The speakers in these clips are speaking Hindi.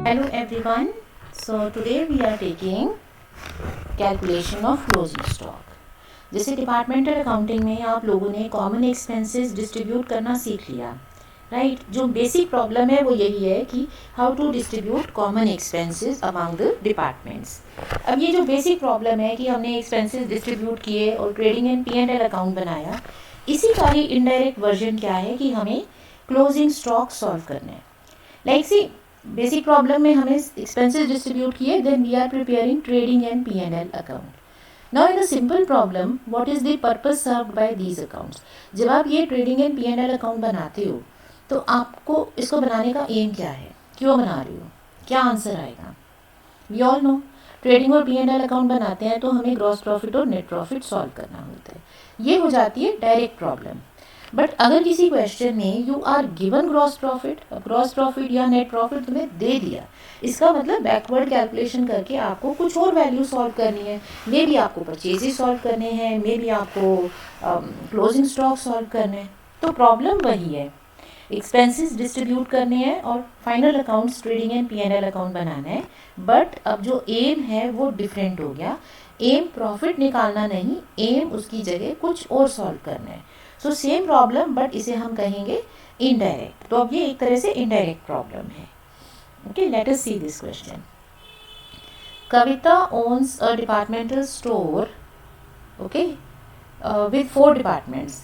Hello everyone. So today we are taking calculation of closing stock. जैसे डिपार्टमेंटल अकाउंटिंग में आप लोगों ने कॉमन एक्सपेंसेस डिस्ट्रीब्यूट करना सीख लिया, राइट? जो बेसिक प्रॉब्लम है वो यही है कि how to distribute common expenses among the departments. अब ये जो बेसिक प्रॉब्लम है कि हमने एक्सपेंसेस डिस्ट्रीब्यूट किए और ट्रेडिंग एंड P&L अकाउंट बनाया, इसी का ही इनडायरेक्ट वर्जन क्या है कि हमें क्लोजिंग स्टॉक सॉल्व करना है. लाइक सी बेसिक प्रॉब्लम में हमें एक्सपेंसेस डिस्ट्रीब्यूट किए, then we are preparing trading and P&L account. Now in the simple problem what is the purpose served by these accounts. जब आप ये ट्रेडिंग एंड P&L अकाउंट बनाते हो तो आपको इसको बनाने का एम क्या है, क्यों बना रही हो, क्या आंसर आएगा? वी ऑल नो ट्रेडिंग और P&L अकाउंट बनाते हैं तो हमें ग्रॉस प्रॉफिट और नेट प्रॉफिट सॉल्व करना होता है. ये हो जाती है डायरेक्ट प्रॉब्लम. बट अगर किसी क्वेश्चन में you are given gross profit या नेट प्रॉफिट तुम्हें दे दिया, इसका मतलब बैकवर्ड कैलकुलेशन करके आपको कुछ और वैल्यू सॉल्व करनी है. मे बी आपको परचेजेस सॉल्व करने हैं, मे बी आपको क्लोजिंग स्टॉक सॉल्व करने हैं. तो प्रॉब्लम वही है, एक्सपेंसेस डिस्ट्रीब्यूट करने हैं और final accounts trading and P&L account बनाना है. बट अब जो एम है वो डिफरेंट हो गया. एम प्रॉफिट निकालना नहीं, एम उसकी जगह कुछ और सॉल्व करना है. सो सेम प्रॉब्लम बट इसे हम कहेंगे इनडायरेक्ट. तो अब ये एक तरह से इनडायरेक्ट प्रॉब्लम है. Okay, let us see this question. Kavita owns a departmental store, okay, with 4 departments.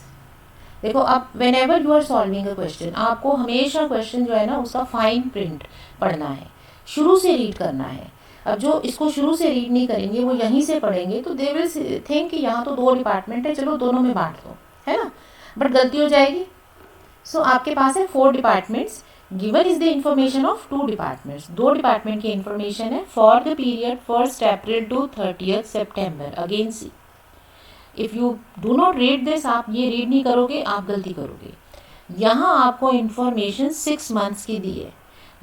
देखो, अब whenever you are solving a question, आपको हमेशा क्वेश्चन जो है ना उसका फाइन प्रिंट पढ़ना है, शुरू से रीड करना है. अब जो इसको शुरू से रीड नहीं करेंगे वो यहीं से पढ़ेंगे तो दे विल थिंक कि यहाँ तो 2 डिपार्टमेंट है, चलो दोनों में बांट दो, है ना? बट गलती हो जाएगी. सो आपके पास है 4 departments. Given is the information of 2 departments. 2 department की इंफॉर्मेशन है for the period 1 April to 30 September. Again see, if you do not read this, आप ये रीड नहीं करोगे, आप गलती करोगे. यहाँ आपको इन्फॉर्मेशन 6 मंथ्स की दी है.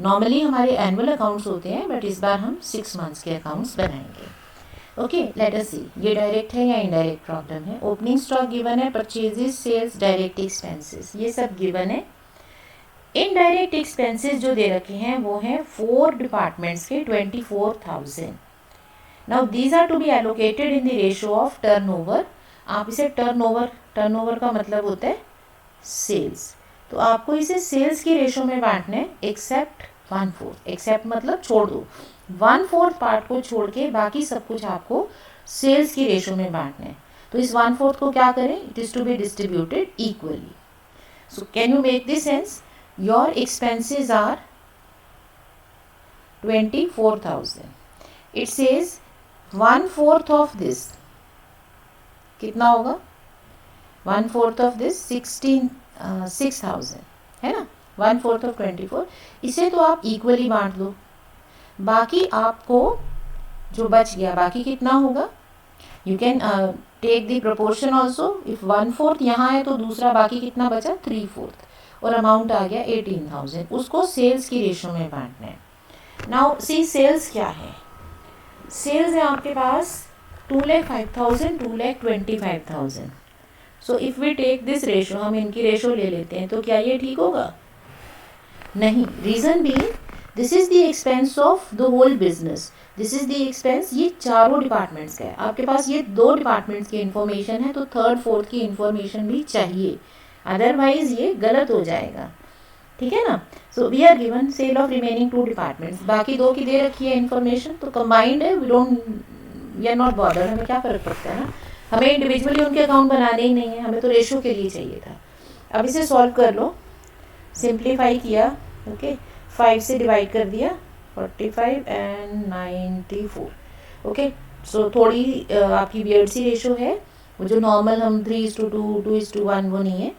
नॉर्मली हमारे एनुअल अकाउंट्स होते हैं बट इस बार हम 6 मंथ्स के अकाउंट्स बनाएंगे. ओके, लेट अस सी ये डायरेक्ट है या इनडायरेक्ट प्रॉब्लम है. ओपनिंग स्टॉक गिवन है, परचेजेस, सेल्स, डायरेक्ट एक्सपेंसेस, ये सब गिवन है. इनडायरेक्ट एक्सपेंसेस जो दे रखे हैं वो हैं 4 डिपार्टमेंट्स के 24,000. Now these are to be allocated in the ratio of turnover. आप इसे टर्नओवर का मतलब होता है सेल्स, तो आपको इसे सेल्स की रेशो में बांटना है. एक्सेप्ट 1/4, एक्सेप्ट मतलब छोड़ दो, 1/4 पार्ट को छोड़ के बाकी सब कुछ आपको सेल्स की रेशो में बांटना है. तो इस 1/4 को क्या करें, it is to be distributed equally. So can you make this sense? Your expenses are 24,000. It says 1/4 of this कितना होगा? 1/4 ऑफ दिस 6,000 है ना, 1/4 ऑफ 24. इसे तो आप इक्वली बांट दो. बाकी आपको जो बच गया, बाकी कितना होगा? You can take the proportion also. If 1/4 यहाँ है तो दूसरा बाकी कितना बचा? 3/4. और अमाउंट आ गया 18,000. उसको सेल्स की रेशो में बांटना है. नाउ सी सेल्स क्या है. सेल्स है आपके पास 2,05,000, 2,25,000. So if we take this ratio, हम इनकी रेशो ले लेते हैं, तो क्या ये ठीक होगा? नहीं. रीज़न भी, this is the expense of the whole business, this is the expense. ये चारों डिपार्टमेंट्स का है. आपके पास ये 2 डिपार्टमेंट्स की इन्फॉर्मेशन है तो 3rd 4th की इन्फॉर्मेशन भी चाहिए, अदरवाइज ये गलत हो जाएगा. ठीक है ना? So we are given sale of remaining 2 departments, बाकी 2 की दे रखी है इन्फॉर्मेशन तो कंबाइंड है. वी आर नॉट बॉदर, हमें क्या फ़र्क पड़ता है ना, हमें इंडिविजुअली उनके अकाउंट बनाने ही नहीं है, हमें तो रेशो के लिए चाहिए था. अब इसे सॉल्व कर लो. सिंप्लीफाई किया, ओके, 5 से डिवाइड कर दिया, 45 एंड 94. ओके, सो थोड़ी आपकी वियर्ड सी रेशो है. वो जो नॉर्मल हम 3:2, 2:1 वो नहीं है.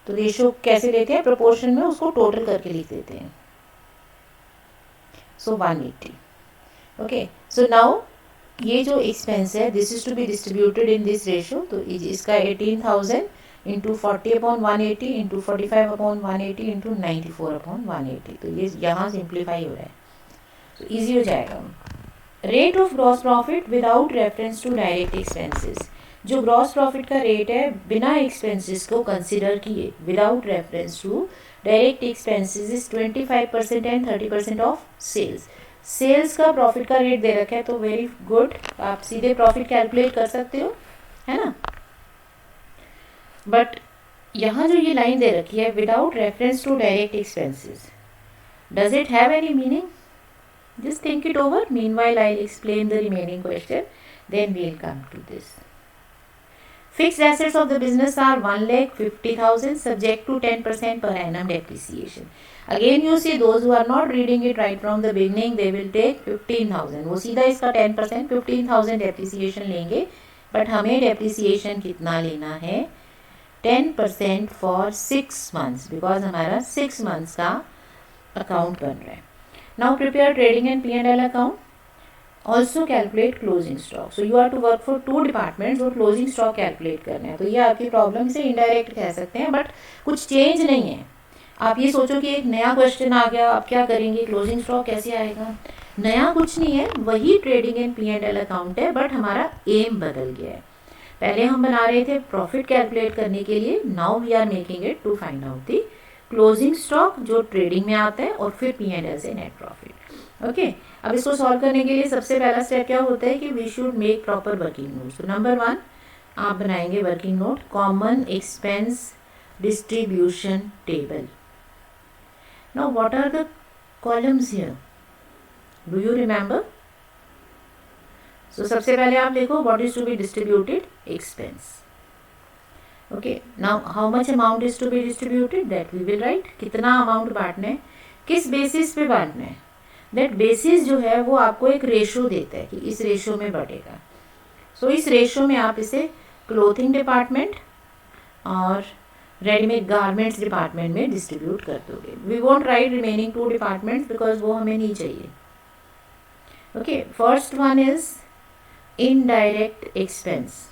तो रेशो कैसे लेते हैं? प्रोपोर्शन में उसको टोटल करके लिख देते हैं. सो 180. ओके, सो नाउ ये जो एक्सपेंस है this is to be distributed in this ratio. तो इसका 18,000 इंटू 40/180 इंटू 45/180 इंटू 94/180. तो ये यहाँ सिंप्लीफाई हो रहा है तो ईजी हो जाएगा. Rate of gross profit without reference to direct expenses. जो ग्रॉस प्रॉफिट का रेट है बिना एक्सपेंसेस को कंसिडर किए, without reference to direct expenses, is 25% and 30% of sales. Sales का प्रॉफिट का रेट दे रखा है तो वेरी गुड, आप सीधे प्रॉफिट कैलकुलेट कर सकते हो, है ना। बट यहाँ जो ये लाइन दे रखी है without reference to direct expenses, does it have any meaning? Just think it over. Meanwhile, I'll explain the remaining question. Then we'll come to this. Fixed assets of the business are 1,50,000 subject to 10% per annum depreciation. Again, you see those who are not reading it right from the beginning, they will take 15,000. वो सीधा इसका 10% 15,000 depreciation लेंगे, but हमें depreciation कितना लेना है? 10% for 6 months, because हमारा 6 months का account बन रहा है. Now prepare trading and P&L account. Also calculate closing stock. So you have to work for 2 departments और closing stock calculate करना है. तो ये आपकी प्रॉब्लम से इनडायरेक्ट कह सकते हैं, बट कुछ चेंज नहीं है. आप ये सोचो कि एक नया क्वेश्चन आ गया, आप क्या करेंगे, क्लोजिंग स्टॉक कैसे आएगा? नया कुछ नहीं है, वही ट्रेडिंग एंड P&L अकाउंट है, बट हमारा एम बदल गया है. पहले हम बना रहे थे प्रॉफिट कैलकुलेट करने के लिए, now we are making it to find out the closing stock जो ट्रेडिंग में आता है, और फिर P&L से नेट प्रॉफिट. ओके, अब इसको सॉल्व करने के लिए सबसे पहला स्टेप क्या होता है कि we should make proper working note. तो नंबर 1 आप बनाएंगे working note, common expense distribution table. Now what are the columns here, do you remember? So सबसे पहले आप लिखो what is to be distributed, expense. Okay, now how much amount is to be distributed, that we will write. कितना अमाउंट बांटना है, किस बेसिस पे बांटना है, दैट बेसिस जो है वो आपको एक रेशो देता है कि इस रेशो में बढ़ेगा. सो इस रेशो में आप इसे क्लोथिंग डिपार्टमेंट और रेडीमेड गारमेंट्स डिपार्टमेंट में डिस्ट्रीब्यूट कर दोगे. We won't write remaining 2 departments because वो हमें नहीं चाहिए. Okay, first one is indirect expense,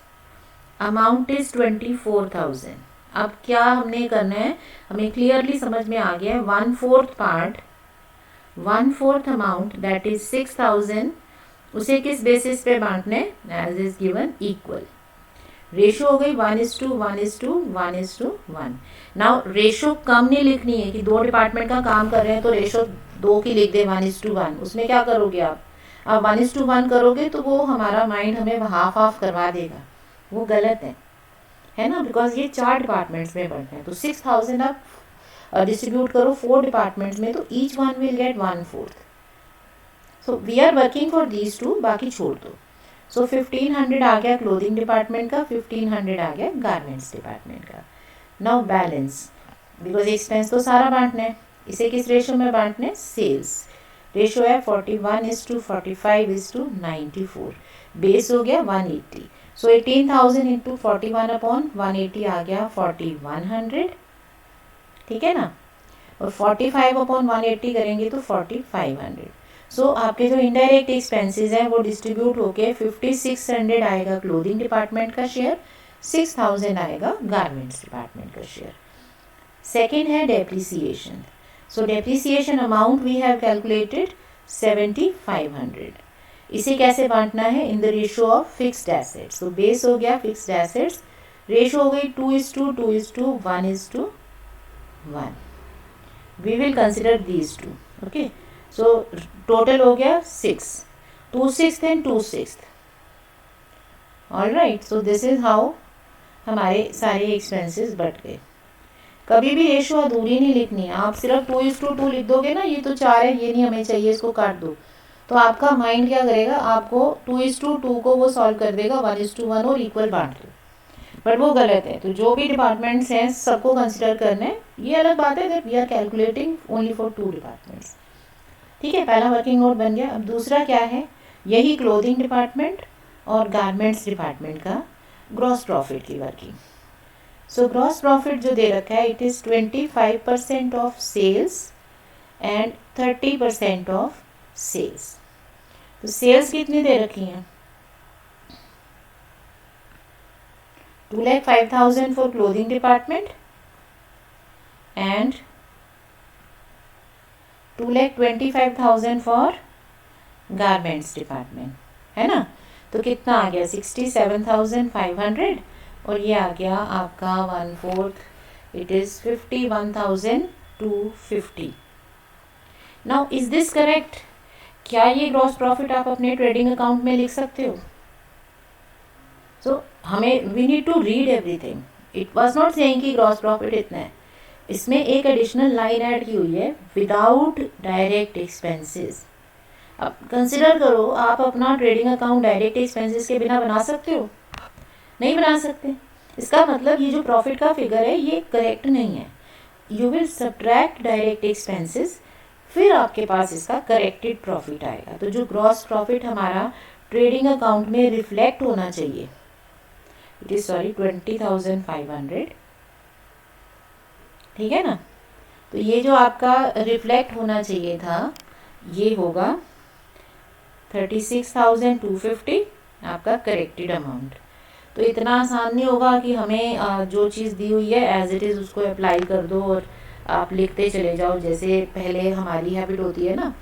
amount is 24,000. अब क्या हमने करना है, हमें क्लियरली समझ में आ गया है. 1/4 पार्ट, 1/4 अमाउंट दैट इज 6,000, उसे किस बेसिस पे बांटना है, as is given equal. Ratio हो गई 1:1:1:1. नाउ रेशो कम नहीं लिखनी है कि 2 डिपार्टमेंट का काम कर रहे हैं तो रेशो 2 की लिख दे 1:1. उसमें क्या करोगे आप 1:1 करोगे तो वो हमारा माइंड हमें हाफ हाफ करवा देगा, वो गलत है ना, बिकॉज ये 4 डिपार्टमेंट्स में बढ़ते हैं. तो 6,000 आप डिस्ट्रीब्यूट करो 4 डिपार्टमेंट्स में, तो each one will get 1/4. So we are working for these 2, बाकी छोड़ दो. सो 1500 आ गया क्लोथिंग डिपार्टमेंट का, 1500 आ गया गारमेंट्स डिपार्टमेंट का. नाउ बैलेंस, बिकॉज एक्सपेंस तो सारा बांटना है, इसे किस रेशो में बांटना है, सेल्स. रेशो है 41:45:94. बेस हो गया 180. सो 18,000 इंटू 41/180 आ गया 4100, ठीक है ना, और 45/180 करेंगे तो 4500. सो आपके जो इनडायरेक्ट एक्सपेंसेस हैं वो डिस्ट्रीब्यूट होके 5600 आएगा क्लोथिंग डिपार्टमेंट का शेयर, 6000 आएगा गारमेंट्स डिपार्टमेंट का शेयर. सेकेंड है depreciation. So depreciation amount we have calculated 7500. इसे कैसे बांटना है, in the ratio of fixed assets. तो बेस हो गया फिक्स्ड एसेट्स, रेशो हो गई 2:1:1. We will consider these 2. Okay, so total हो गया 6, 2/6 and 2/6. Alright, so this is how हमारे सारे एक्सपेंसेस बढ़ गए. कभी भी रेशो अधूरी नहीं लिखनी है, आप सिर्फ 2:2 लिख दोगे ना, ये तो 4 है, ये नहीं हमें चाहिए, इसको काट दो, तो आपका माइंड क्या करेगा, आपको 2:2 को वो सॉल्व कर देगा 1:1 और इक्वल बांट दो, बट वो गलत है. तो जो भी डिपार्टमेंट्स हैं सबको कंसिडर करना है. ये अलग बात है that we are calculating only for 2 departments. ठीक है, पहला वर्किंग नोट बन गया. अब दूसरा क्या है, यही क्लोथिंग डिपार्टमेंट और गारमेंट्स डिपार्टमेंट का ग्रॉस प्रॉफिट की वर्किंग. सो ग्रॉस प्रॉफिट जो दे रखा है, it is 25% of sales and 30% of sales. तो सेल्स कितनी दे रखी हैं, 2,05,000 for clothing department and 2,25,000 for garments department, है ना. तो कितना आ गया 67,500 और ये आ गया आपका 1/4, it is 51,250. Now is this correct? क्या ये ग्रॉस प्रॉफिट आप अपने ट्रेडिंग अकाउंट में लिख सकते हो? सो हमें we need to read everything. It was not saying कि ग्रॉस प्रॉफिट इतना है. इसमें एक एडिशनल लाइन ऐड की हुई है, विदाउट डायरेक्ट एक्सपेंसेस. अब कंसिडर करो, आप अपना ट्रेडिंग अकाउंट डायरेक्ट एक्सपेंसेस के बिना बना सकते हो? नहीं बना सकते. इसका मतलब ये जो प्रॉफिट का फिगर है ये करेक्ट नहीं है. You will subtract direct expenses, फिर आपके पास इसका करेक्टेड प्रॉफिट आएगा. तो जो ग्रॉस प्रॉफिट हमारा ट्रेडिंग अकाउंट में रिफ्लेक्ट होना चाहिए, इट इज 20,500. ठीक है ना? तो ये जो आपका रिफ्लेक्ट होना चाहिए था ये होगा 36,250 आपका करेक्टेड अमाउंट. तो इतना आसान नहीं होगा कि हमें जो चीज़ दी हुई है एज इट इज़ उसको अप्लाई कर दो और आप लिखते चले जाओ. जैसे पहले हमारी हैबिट होती है ना,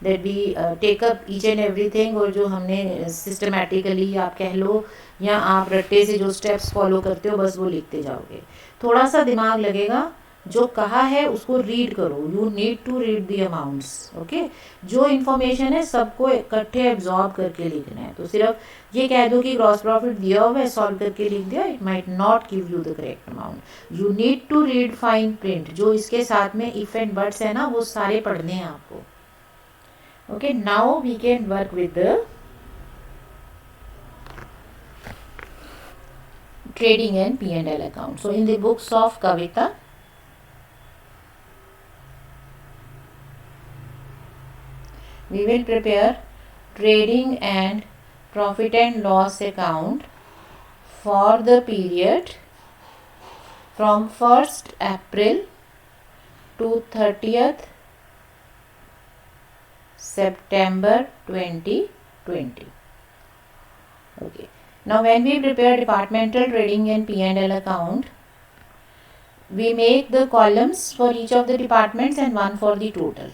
that we take up each and everything, और जो हमने सिस्टमेटिकली आप कह लो या आप रट्टे से जो स्टेप्स फॉलो करते हो बस वो लिखते जाओगे. थोड़ा सा दिमाग लगेगा. जो कहा है उसको रीड करो. You need to read the amounts. Okay, जो इन्फॉर्मेशन है सबको इकट्ठे एब्जॉर्ब करके लिखना है. तो सिर्फ ये कह दो कि ग्रॉस प्रॉफिट दिया हुआ है, सॉल्व करके लिख दिया, it might not give you the correct amount. You need to read fine print. जो इसके साथ में इफ एंड बट्स है ना वो सारे पढ़ने हैं आपको. Okay, now we can work with the trading and P&L account. So in the books of Kavita, we will prepare trading and profit and loss account for the period from 1st April to 30th September 2020. Okay. Now when we prepare departmental trading and P&L account, we make the columns for each of the departments and one for the total.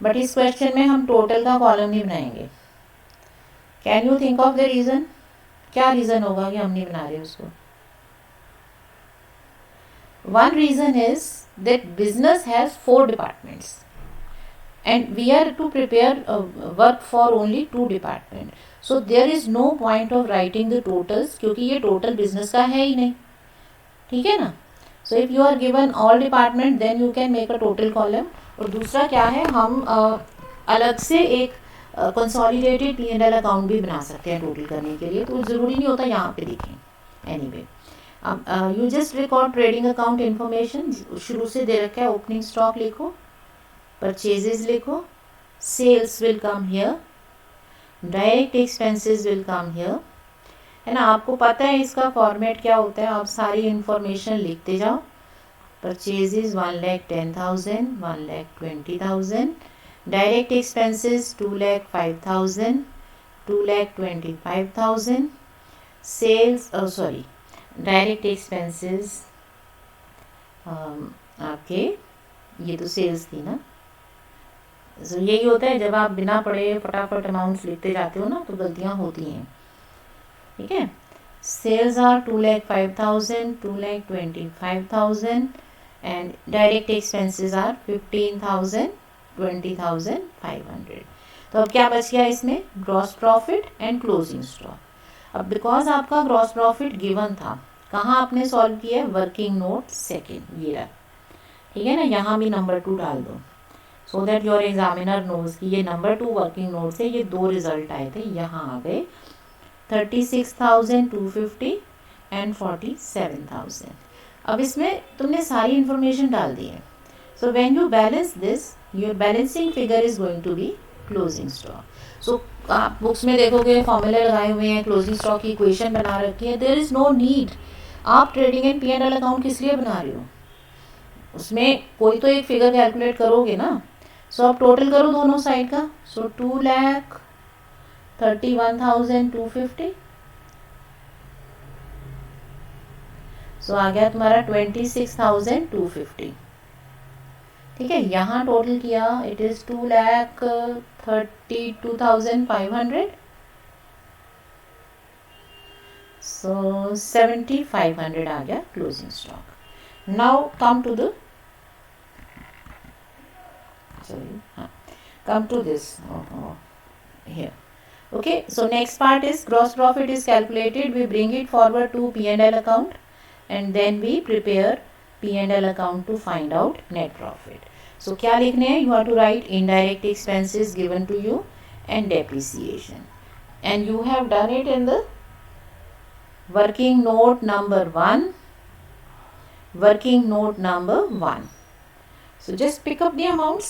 But इस क्वेश्चन में हम टोटल का कॉलम नहीं बनाएंगे. Can you think of the reason? क्या रीज़न होगा कि हम नहीं बना रहे उसको? One reason is that business has 4 departments and we are to prepare work for only 2 department. So there is no point of writing the totals क्योंकि ये total business का है ही नहीं. ठीक है ना? So if you are given all department then you can make a total column. और दूसरा क्या है, हम अलग से एक consolidated P&L अकाउंट भी बना सकते हैं टोटल करने के लिए. तो ज़रूरी नहीं होता यहाँ पे लिखें. Anyway, you just record trading account information. शुरू से दे रखा है, opening stock लिखो, परचेजेस लिखो, sales will come here, direct expenses will come here. है ना? आपको पता है इसका फॉर्मेट क्या होता है. आप सारी इंफॉर्मेशन लिखते जाओ. Purchases 1,10,000, 1,20,000, direct expenses 2,05,000, 2,25,000, sales direct expenses आपके, ये तो सेल्स थी ना. तो यही होता है जब आप बिना पढ़े फटाफट अमाउंट्स लिखते जाते हो ना तो गलतियां होती हैं. ठीक है. Sales are 2,05,000, 2,25,000 and direct expenses are 15,000, 20,500. तो अब क्या बच गया इसमें? Gross profit and closing stock. अब बिकॉज आपका ग्रॉस प्रॉफिट गिवन था, कहाँ आपने सॉल्व किया? वर्किंग नोट सेकेंड, ये रहा. ठीक है ना? यहाँ भी नंबर 2 डाल दो so that your examiner knows कि ये नंबर 2 वर्किंग नोट से ये 2 रिजल्ट आए थे. यहाँ आ गए 36,250 एंड 47,000. अब इसमें तुमने सारी इंफॉर्मेशन डाल दी है. So when you balance this, your balancing figure is going to be closing stock. So आप बुक्स में देखोगे फॉर्मूले लगाए हुए हैं, क्लोजिंग स्टॉक की इक्वेशन बना रखी है. There is no need. आप ट्रेडिंग एंड P&L अकाउंट किस लिए बना रहे हो? उसमें कोई तो एक फिगर कैलकुलेट करोगे ना. सो आप टोटल करो दोनों साइड का. सो 2,31,250. सो आ गया तुम्हारा 26,250. ठीक है. यहाँ टोटल किया, इट इज 2,32,500. सो 7500 आ गया closing stock. Now come to the come to this here. Okay, so next part is gross profit is calculated. We bring it forward to P&L account and then we prepare P&L account to find out net profit. So क्या लिखने हैं? You have to write indirect expenses given to you and depreciation, and you have done it in the working note number 1. Working note number 1. So just pick up the amounts.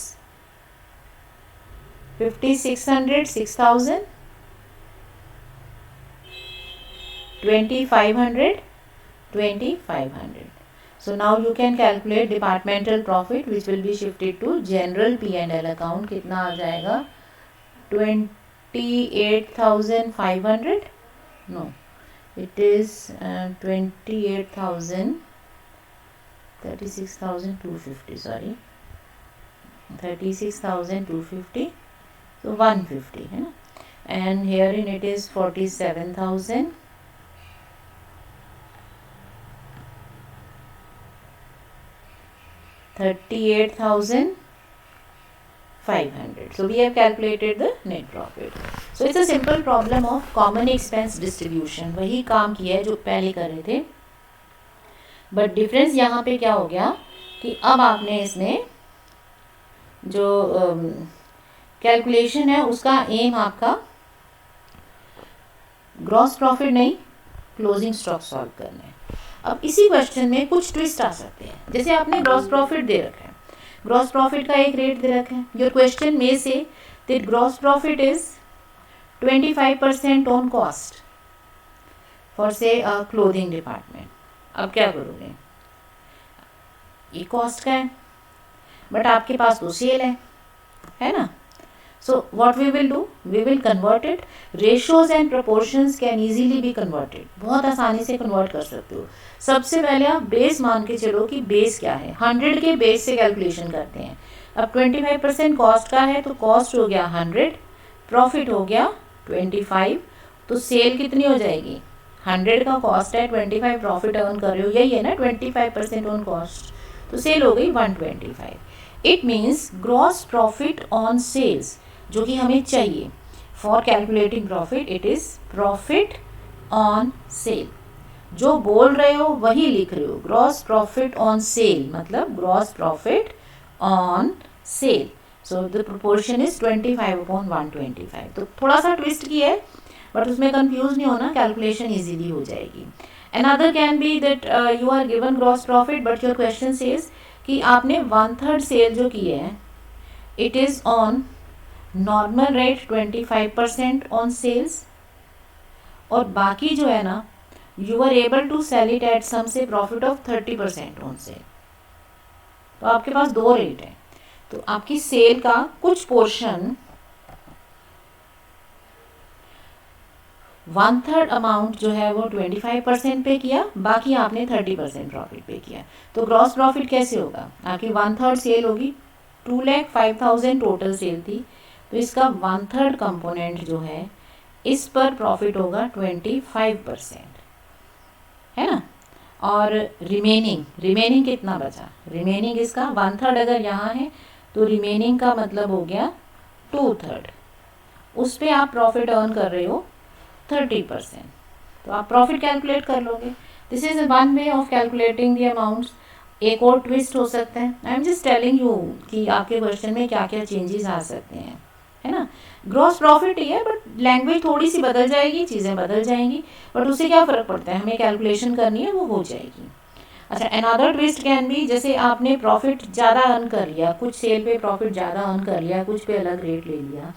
5600, 6000, 2500, 2500. So now you can calculate departmental profit which will be shifted to general P&L account. कितना आ जाएगा? 28,500. No, it is 28,000, 36,250. Sorry, 36,250. So 150 है ना, and herein it is 47,000, 38,500. So we have calculated the net profit. So it's a simple problem of common expense distribution. वही काम किया है जो पहले कर रहे थे, बट डिफरेंस यहाँ पे क्या हो गया कि अब आपने इसमें जो कैलकुलेशन है उसका एम आपका ग्रॉस प्रॉफिट नहीं, क्लोजिंग स्टॉक सॉल्व करना है। अब इसी क्वेश्चन में कुछ ट्विस्ट आ सकते हैं। जैसे आपने ग्रॉस प्रॉफिट दे रखा है, ग्रॉस प्रॉफिट का एक रेट दे रखा है। योर क्वेश्चन में say that gross profit is 25% on cost for से क्लोथिंग डिपार्टमेंट। अब क्या करोगे? ये कॉस्ट का है, बट आपके पास तो सेल है ना। So what we will do? We will convert it. Ratios and proportions can easily be converted. बहुत आसानी से कन्वर्ट कर सकते हो। सबसे पहले आप बेस मान के चलो कि बेस क्या है। 100 के बेस से कैलकुलेशन करते हैं। अब 25% कॉस्ट का है तो कॉस्ट हो गया 100, प्रॉफिट हो गया 25, तो सेल कितनी हो जाएगी? 100 का कॉस्ट है, 25 प्रॉफिट अर्न कर रहे हो, यही है ना 25% ऑन कॉस्ट, तो सेल हो गई 125। It means gross profit on sales जो कि हमें चाहिए for calculating profit, it is profit on sale. जो बोल रहे हो वही लिख रहे हो। ग्रॉस प्रॉफिट ऑन सेल मतलब gross profit on sale. So the proportion is 25/125। तो थोड़ा सा ट्विस्ट किया है, बट उसमें कंफ्यूज नहीं होना, कैलकुलेशन इजीली हो जाएगी। Another can be that you are given gross profit but your question says कि आपने 1/3 सेल जो की है it is on normal rate 25% on sales, और बाकी जो है ना you are able to sell it at some से प्रॉफिट ऑफ 30% ऑन सेल। तो आपके पास दो रेट है, तो आपकी सेल का कुछ पोर्शन 1/3 अमाउंट जो है वो 25% पे किया, बाकी आपने 30% प्रॉफिट पे किया। तो ग्रॉस प्रॉफिट कैसे होगा? आपकी 1/3 सेल होगी, 2,05,000 टोटल सेल थी, तो इसका 1/3 कंपोनेंट जो है इस पर प्रॉफिट होगा 25%, है ना। और रिमेनिंग कितना बचा? रिमेनिंग इसका 1/3 अगर यहाँ है तो रिमेनिंग का मतलब हो गया 2/3, उस पर आप प्रॉफिट अर्न कर रहे हो 30%, तो आप प्रॉफिट कैलकुलेट कर लोगे। This is one way of calculating the amounts. एक और ट्विस्ट हो सकता है, I am just telling you कि आपके क्वेश्चन में क्या क्या चेंजेस आ सकते हैं, है ना। ग्रॉस प्रॉफिट ही है बट लैंग्वेज थोड़ी सी बदल जाएगी, चीज़ें बदल जाएंगी, बट उससे क्या फ़र्क पड़ता है, हमें कैलकुलेशन करनी है वो हो जाएगी। अच्छा, अनदर ट्विस्ट कैन बी, जैसे आपने प्रॉफिट ज़्यादा अर्न कर लिया, कुछ सेल पे प्रॉफिट ज़्यादा अर्न कर लिया, कुछ पे अलग रेट ले लिया,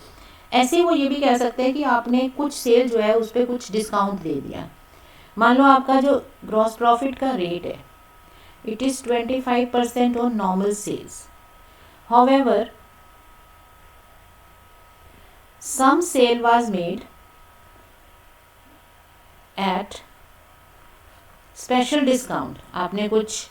ऐसे वो ये भी कह सकते हैं कि आपने कुछ सेल जो है उस पर कुछ डिस्काउंट दे दिया। मान लो आपका जो ग्रॉस प्रॉफिट का रेट है it is 25% on normal sales, however some sale was made at special discount। आपने कुछ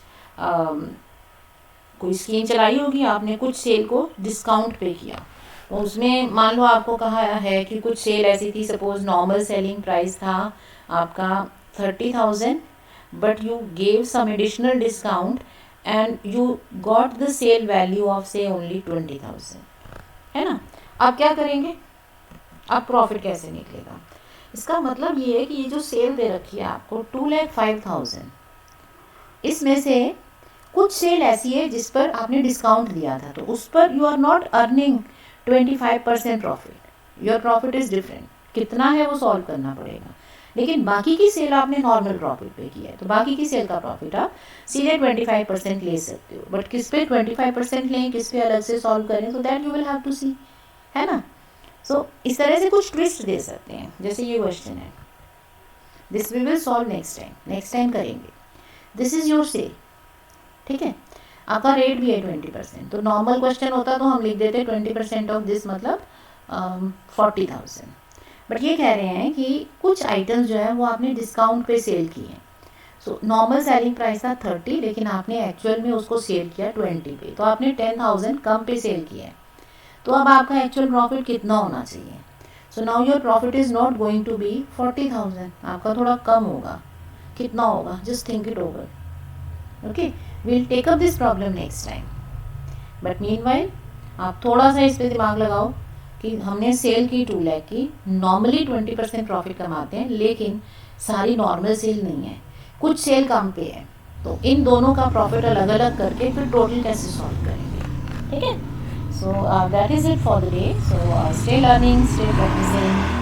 कोई स्कीम चलाई होगी, आपने कुछ सेल को डिस्काउंट पे किया, तो उसमें मान लो आपको कहा है कि कुछ सेल ऐसी थी, सपोज नॉर्मल सेलिंग प्राइस था आपका 30,000 but you gave some additional discount and you got the sale value of say only 20,000, है ना। आप क्या करेंगे, अब प्रॉफिट कैसे निकलेगा? इसका मतलब ये है कि ये जो सेल दे रखी है आपको 2,05,000, इसमें से कुछ सेल ऐसी है जिस पर आपने डिस्काउंट दिया था, तो उस पर you are not earning 25% profit, your profit is different. कितना है वो सॉल्व करना पड़ेगा, लेकिन बाकी की सेल आपने नॉर्मल प्रॉफिट पे किया है, तो बाकी की सेल का प्रॉफिट आप सीधे 25% ले सकते हो। बट किस पे 25% लें, किस पे अलग से सॉल्व करें, तो that you will have to see, है ना। सो इस तरह से कुछ ट्विस्ट दे सकते हैं, जैसे ये क्वेश्चन है, this we will solve next time करेंगे। दिस इज़ योर सेल, ठीक है, आपका रेट भी है 20%, तो नॉर्मल क्वेश्चन होता तो हम लिख देते 20% ऑफ दिस मतलब 40,000। बट ये कह रहे हैं कि कुछ आइटम्स जो है वो आपने डिस्काउंट पे सेल किए हैं। सो नॉर्मल सेलिंग प्राइस था 30, लेकिन आपने एक्चुअल में उसको सेल किया 20 पे, तो आपने 10,000 कम पे सेल किया है। तो अब आपका एक्चुअल प्रॉफिट कितना होना चाहिए? So now your profit is not going to be 40,000, आपका थोड़ा कम होगा। कितना होगा? Just think it over, okay. We'll take up this problem next time, but meanwhile आप थोड़ा सा इस पर दिमाग लगाओ कि हमने सेल की 2 लाख की, नॉर्मली 20% प्रॉफिट कमाते हैं, लेकिन सारी नॉर्मल सेल नहीं है, कुछ सेल कम पे है, तो इन दोनों का प्रॉफिट अलग अलग करके फिर टोटल कैसे सॉल्व करेंगे, ठीक है। So that is it for the day. So stay learning, stay practising.